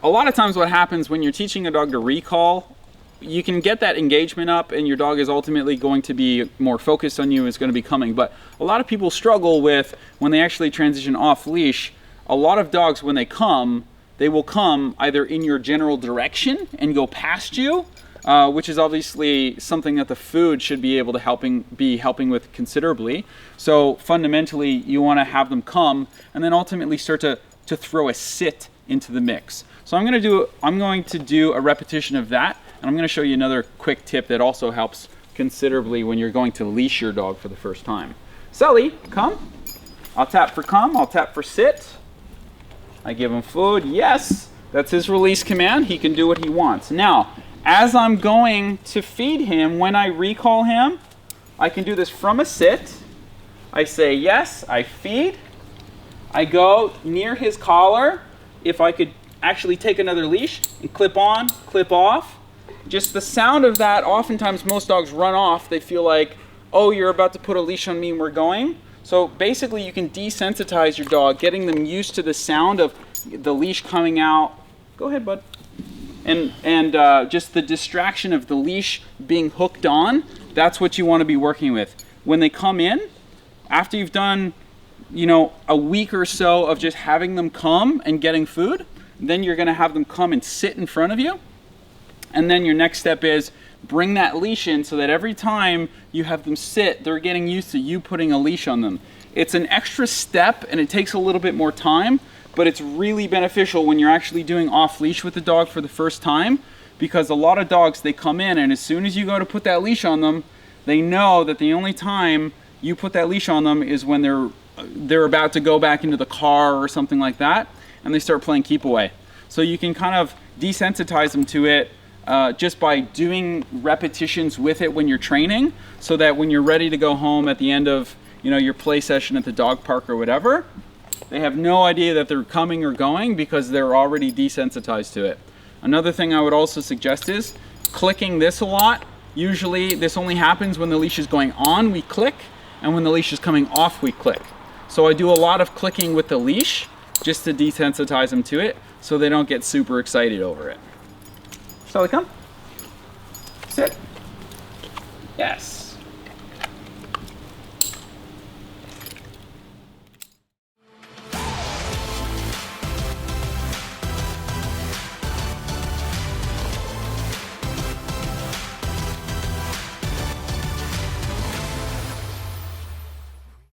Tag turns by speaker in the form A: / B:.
A: a lot of times what happens when you're teaching a dog to recall, you can get that engagement up and your dog is ultimately going to be more focused on you, is going to be coming. But a lot of people struggle with when they actually transition off leash. A lot of dogs, when they will come either in your general direction and go past you, which is obviously something that the food should be able to be helping with considerably. So fundamentally, you want to have them come and then ultimately start to throw a sit into the mix. So I'm going to do a repetition of that, and I'm going to show you another quick tip that also helps considerably when you're going to leash your dog for the first time. Sulley, come. I'll tap for come. I'll tap for sit. I give him food. Yes, that's his release command. He can do what he wants. Now, as I'm going to feed him, when I recall him, I can do this from a sit. I say yes, I feed. I go near his collar. If I could actually take another leash and clip on, clip off. Just the sound of that, oftentimes most dogs run off. They feel like, oh, you're about to put a leash on me and we're going. So basically you can desensitize your dog, getting them used to the sound of the leash coming out. Go ahead, bud. And just the distraction of the leash being hooked on, that's what you want to be working with. When they come in, after you've done, a week or so of just having them come and getting food, then you're going to have them come and sit in front of you. And then your next step is bring that leash in so that every time you have them sit, they're getting used to you putting a leash on them. It's an extra step and it takes a little bit more time, but it's really beneficial when you're actually doing off leash with the dog for the first time, because a lot of dogs, they come in and as soon as you go to put that leash on them, they know that the only time you put that leash on them is when they're about to go back into the car or something like that, and they start playing keep away. So you can kind of desensitize them to it just by doing repetitions with it when you're training, so that when you're ready to go home at the end of your play session at the dog park or whatever, they have no idea that they're coming or going because they're already desensitized to it. Another thing I would also suggest is clicking this a lot. Usually this only happens when the leash is going on, we click, and when the leash is coming off, we click. So I do a lot of clicking with the leash just to desensitize them to it so they don't get super excited over it. Sulley, come. Sit. Yes.